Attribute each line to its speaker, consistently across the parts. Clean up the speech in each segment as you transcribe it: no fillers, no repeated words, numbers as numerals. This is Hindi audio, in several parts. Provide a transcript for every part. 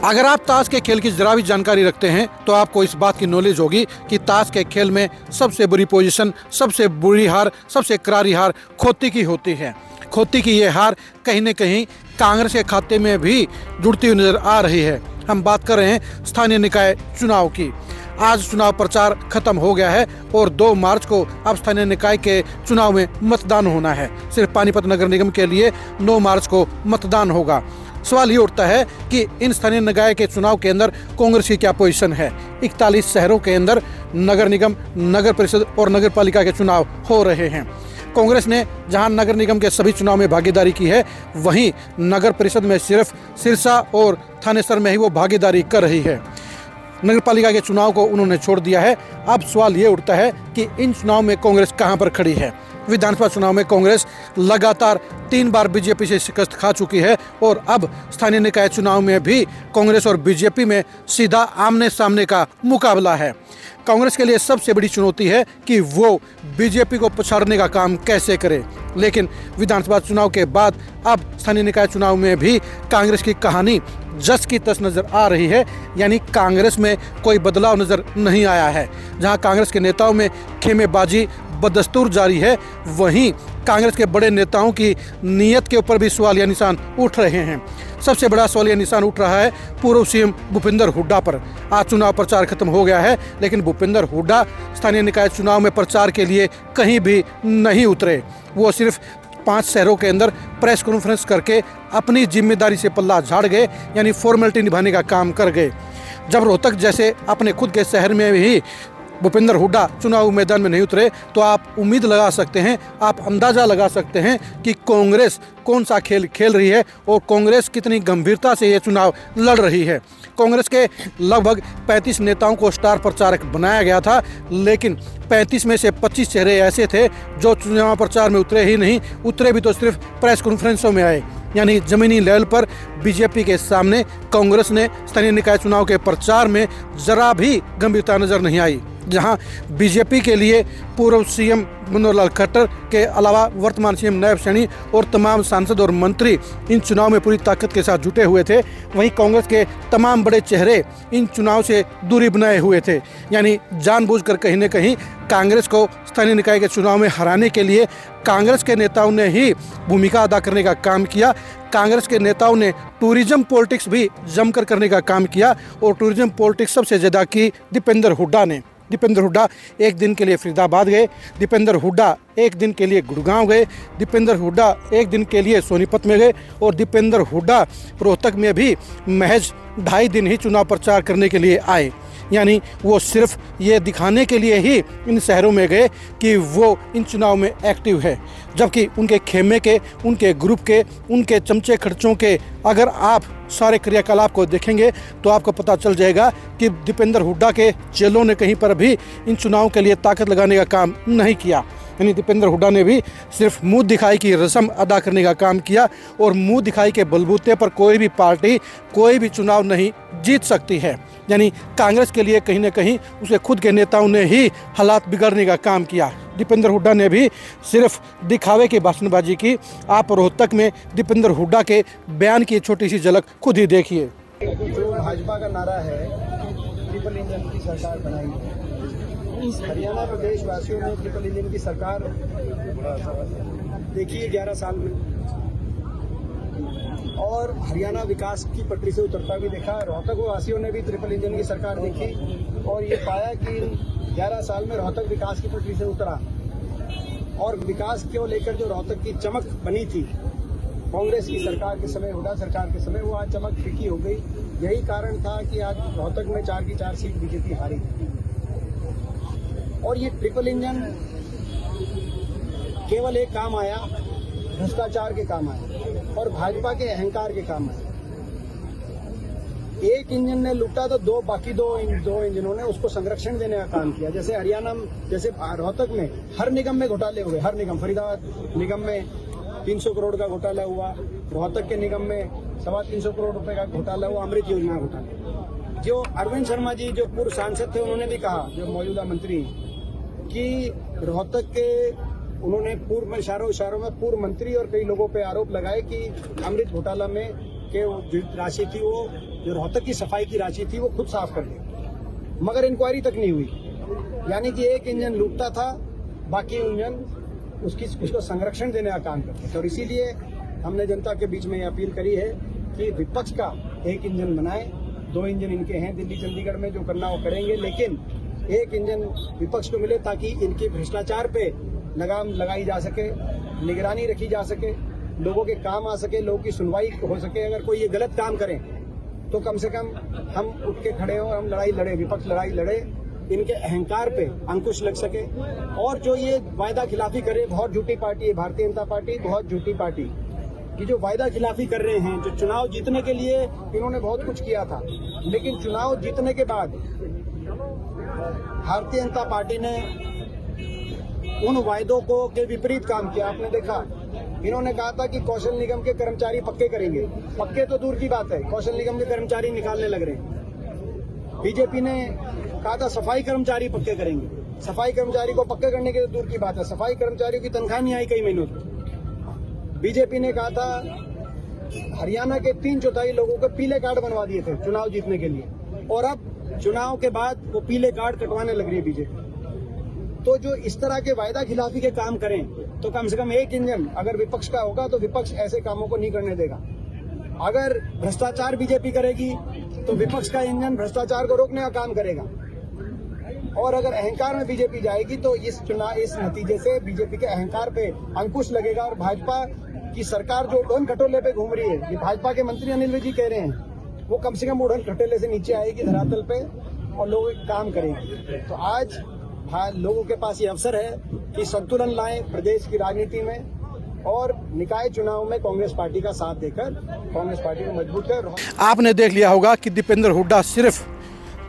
Speaker 1: अगर आप ताश के खेल की जरा भी जानकारी रखते हैं तो आपको इस बात की नॉलेज होगी कि ताश के खेल में सबसे बुरी पोजीशन, सबसे बुरी हार, सबसे करारी हार खोती की होती है। खोती की ये हार कहीं न कहीं कांग्रेस के खाते में भी जुड़ती हुई नजर आ रही है। हम बात कर रहे हैं स्थानीय निकाय चुनाव की। आज चुनाव प्रचार खत्म हो गया है और 2 मार्च को अब स्थानीय निकाय के चुनाव में मतदान होना है। सिर्फ पानीपत नगर निगम के लिए 9 मार्च को मतदान होगा। सवाल ये उठता है कि इन स्थानीय निकाय के चुनाव के अंदर कांग्रेस की क्या पोजीशन है। 41 शहरों के अंदर नगर निगम, नगर परिषद और नगर पालिका के चुनाव हो रहे हैं। कांग्रेस ने जहां नगर निगम के सभी चुनाव में भागीदारी की है, वहीं नगर परिषद में सिर्फ सिरसा और थानेसर में ही वो भागीदारी कर रही है। नगर पालिका के चुनाव को उन्होंने छोड़ दिया है। अब सवाल ये उठता है कि इन चुनाव में कांग्रेस कहां पर खड़ी है। विधानसभा चुनाव में कांग्रेस लगातार 3 बार बीजेपी से शिकस्त खा चुकी है और अब स्थानीय निकाय चुनाव में भी कांग्रेस और बीजेपी में सीधा आमने सामने का मुकाबला है। कांग्रेस के लिए सबसे बड़ी चुनौती है कि वो बीजेपी को पछाड़ने का काम कैसे करे। लेकिन विधानसभा चुनाव के बाद अब स्थानीय निकाय चुनाव में भी कांग्रेस की कहानी जस की तस नजर आ रही है। यानी कांग्रेस में कोई बदलाव नजर नहीं आया है। जहां कांग्रेस के नेताओं में खेमेबाजी बदस्तूर जारी है, वहीं कांग्रेस के बड़े नेताओं की नीयत के ऊपर भी सवालिया निशान उठ रहे हैं। सबसे बड़ा सवालिया निशान उठ रहा है पूर्व सीएम भूपेंद्र हुड्डा पर। आज चुनाव प्रचार खत्म हो गया है, लेकिन भूपेंद्र हुड्डा स्थानीय निकाय चुनाव में प्रचार के लिए कहीं भी नहीं उतरे। वो सिर्फ 5 शहरों के अंदर प्रेस कॉन्फ्रेंस करके अपनी जिम्मेदारी से पल्ला झाड़ गए, यानी फॉर्मेलिटी निभाने का काम कर गए। जब रोहतक जैसे अपने खुद के शहर में भी भूपेंद्र हुड्डा चुनाव मैदान में नहीं उतरे तो आप उम्मीद लगा सकते हैं, आप अंदाज़ा लगा सकते हैं कि कांग्रेस कौन सा खेल खेल रही है और कांग्रेस कितनी गंभीरता से ये चुनाव लड़ रही है। कांग्रेस के लगभग 35 नेताओं को स्टार प्रचारक बनाया गया था, लेकिन 35 में से 25 चेहरे ऐसे थे जो चुनाव प्रचार में उतरे ही नहीं। उतरे भी तो सिर्फ प्रेस कॉन्फ्रेंसों में आए। यानी जमीनी लेवल पर बीजेपी के सामने कांग्रेस ने स्थानीय निकाय चुनाव के प्रचार में जरा भी गंभीरता नजर नहीं आई। जहां बीजेपी के लिए पूर्व सीएम मनोहर लाल खट्टर के अलावा वर्तमान सीएम नायब सैनी और तमाम सांसद और मंत्री इन चुनाव में पूरी ताकत के साथ जुटे हुए थे, वहीं कांग्रेस के तमाम बड़े चेहरे इन चुनाव से दूरी बनाए हुए थे। यानी जानबूझकर कहीं न कहीं कांग्रेस को स्थानीय निकाय के चुनाव में हराने के लिए कांग्रेस के नेताओं ने ही भूमिका अदा करने का काम किया। कांग्रेस के नेताओं ने टूरिज्म पॉलिटिक्स भी जमकर करने का काम किया और टूरिज्म पॉलिटिक्स सबसे ज़्यादा की दीपेंद्र हुड्डा ने। दीपेंद्र हुड्डा एक दिन के लिए फरीदाबाद गए, दीपेंद्र हुड्डा एक दिन के लिए गुड़गांव गए, दीपेंद्र हुड्डा एक दिन के लिए सोनीपत में गए और दीपेंद्र हुड्डा रोहतक में भी महज 2.5 दिन ही चुनाव प्रचार करने के लिए आए। यानी वो सिर्फ ये दिखाने के लिए ही इन शहरों में गए कि वो इन चुनाव में एक्टिव है, जबकि उनके खेमे के, उनके ग्रुप के, उनके चमचे खर्चों के अगर आप सारे क्रियाकलाप को देखेंगे तो आपको पता चल जाएगा कि दीपेंद्र हुड्डा के चेलों ने कहीं पर भी इन चुनाव के लिए ताकत लगाने का काम नहीं किया। यानी दीपेंद्र हुड्डा ने भी सिर्फ मुंह दिखाई की रस्म अदा करने का काम किया और मुंह दिखाई के बलबूते पर कोई भी पार्टी कोई भी चुनाव नहीं जीत सकती है। यानी कांग्रेस के लिए कहीं न कहीं उसके खुद के नेताओं ने ही हालात बिगड़ने का काम किया। दीपेंद्र हुड्डा ने भी सिर्फ दिखावे की भाषणबाजी की। आप रोहतक में दीपेंद्र हुड्डा के बयान की छोटी सी झलक खुद ही देखिए।
Speaker 2: जो भाजपा का नारा है ट्रिपल इंजन की सरकार बनाई है, हरियाणा प्रदेश वासियों ने ट्रिपल इंजन की सरकार देखी है 11 साल में और हरियाणा विकास की पटरी से उतरता भी देखा। रोहतक वासियों ने भी ट्रिपल इंजन की सरकार देखी और ये पाया कि 11 साल में रोहतक विकास की पटरी से उतरा और विकास को लेकर जो रोहतक की चमक बनी थी कांग्रेस की सरकार के समय, हुड्डा सरकार के समय, वो आज चमक फीकी हो गई। यही कारण था कि आज रोहतक में 4 की 4 सीट बीजेपी हारी। और ये ट्रिपल इंजन केवल एक काम आया, भ्रष्टाचार के काम आया और भाजपा के अहंकार के काम आया। एक इंजन ने लूटा तो बाकी दो इंजनों ने उसको संरक्षण देने का काम किया। जैसे हरियाणा में, जैसे रोहतक में हर निगम में घोटाले हुए। हर निगम, फरीदाबाद निगम में 300 करोड़ का घोटाला हुआ, रोहतक के निगम में 325 करोड़ रुपए का घोटाला हुआ, अमृत योजना घोटाला। जो अरविंद शर्मा जी जो पूर्व सांसद थे, उन्होंने भी कहा, जो मौजूदा मंत्री, कि रोहतक के उन्होंने पूर्व में इशारों में पूर्व मंत्री और कई लोगों पे आरोप लगाए कि अमृत घोटाला में के जो राशि थी वो जो रोहतक की सफाई की राशि थी वो खुद साफ कर दे, मगर इंक्वायरी तक नहीं हुई। यानी कि एक इंजन लूटता था, बाकी इंजन उसको संरक्षण देने का काम करते थे। और इसीलिए हमने जनता के बीच में ये अपील करी है कि विपक्ष का एक इंजन बनाए, 2 इंजन इनके हैं दिल्ली चंडीगढ़ में, जो करना वो करेंगे, लेकिन एक इंजन विपक्ष को मिले ताकि इनके भ्रष्टाचार पे लगाम लगाई जा सके, निगरानी रखी जा सके, लोगों के काम आ सके, लोगों की सुनवाई हो सके। अगर कोई ये गलत काम करे तो कम से कम हम उठ के खड़े हों, हम लड़ाई लड़े, विपक्ष लड़ाई लड़े, इनके अहंकार पे अंकुश लग सके। और जो ये वायदा खिलाफी करे, बहुत झूठी पार्टी है भारतीय जनता पार्टी, बहुत झूठी पार्टी कि जो वायदा खिलाफी कर रहे हैं, जो चुनाव जीतने के लिए इन्होंने बहुत कुछ किया था, लेकिन चुनाव जीतने के बाद भारतीय जनता पार्टी ने उन वायदों को के विपरीत काम किया। आपने देखा, इन्होंने कहा था कि कौशल निगम के कर्मचारी पक्के करेंगे, पक्के तो दूर की बात है, कौशल निगम के कर्मचारी निकालने लग रहे हैं। बीजेपी ने कहा था सफाई कर्मचारी पक्के करेंगे, सफाई कर्मचारी को पक्के करने के दूर की बात है, सफाई कर्मचारियों की तनख्वाह नहीं आई कई महीनों से। बीजेपी ने कहा था, हरियाणा के 3/4 लोगों को पीले कार्ड बनवा दिए थे चुनाव जीतने के लिए, और अब चुनाव के बाद वो पीले कार्ड कटवाने लग रही है बीजेपी। तो जो इस तरह के वायदा खिलाफी के काम करें तो कम से कम एक इंजन अगर विपक्ष का होगा तो विपक्ष ऐसे कामों को नहीं करने देगा। अगर भ्रष्टाचार बीजेपी करेगी तो विपक्ष का इंजन भ्रष्टाचार को रोकने का काम करेगा। और अगर अहंकार में बीजेपी जाएगी तो इस नतीजे से बीजेपी के अहंकार पे अंकुश लगेगा। और भाजपा की सरकार जो उड़न खटोले पे घूम रही है, ये भाजपा के मंत्री अनिल विज जी कह रहे हैं, वो कम से कम उड़न खटोले से नीचे आएगी धरातल पे और लोग काम करेंगे। तो आज लोगों के पास ये अवसर है कि संतुलन लाएं प्रदेश की राजनीति में और निकाय चुनाव में कांग्रेस पार्टी का साथ देकर कांग्रेस पार्टी को मजबूत कर।
Speaker 1: आपने देख लिया होगा कि दीपेंद्र हुड्डा सिर्फ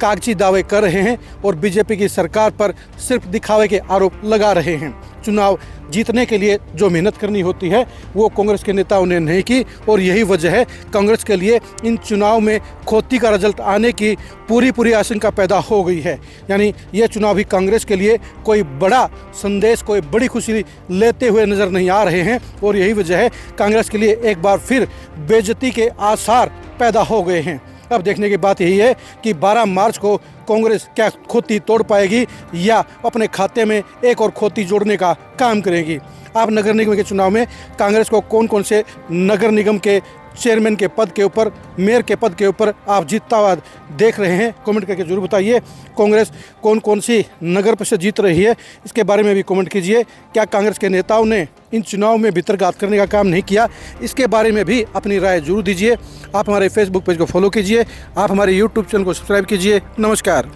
Speaker 1: कागजी दावे कर रहे हैं और बीजेपी की सरकार पर सिर्फ दिखावे के आरोप लगा रहे हैं। चुनाव जीतने के लिए जो मेहनत करनी होती है वो कांग्रेस के नेताओं ने नहीं की, और यही वजह है कांग्रेस के लिए इन चुनाव में खोती का रिजल्ट आने की पूरी आशंका पैदा हो गई है। यानी ये चुनाव भी कांग्रेस के लिए कोई बड़ा संदेश, कोई बड़ी खुशी लेते हुए नज़र नहीं आ रहे हैं, और यही वजह है कांग्रेस के लिए एक बार फिर बेइज्जती के आसार पैदा हो गए हैं। अब देखने की बात यही है कि 12 मार्च को कांग्रेस क्या खोती तोड़ पाएगी या अपने खाते में एक और खोती जोड़ने का काम करेगी। आप नगर निगम के चुनाव में कांग्रेस को कौन कौन से नगर निगम के चेयरमैन के पद के ऊपर, मेयर के पद के ऊपर आप जीतता हुआ देख रहे हैं, कमेंट करके जरूर बताइए। कांग्रेस कौन कौन सी नगर परिषद जीत रही है इसके बारे में भी कमेंट कीजिए। क्या कांग्रेस के नेताओं ने इन चुनाव में भितरघात करने का काम नहीं किया, इसके बारे में भी अपनी राय जरूर दीजिए। आप हमारे फेसबुक पेज को फॉलो कीजिए, आप हमारे यूट्यूब चैनल को सब्सक्राइब कीजिए। नमस्कार।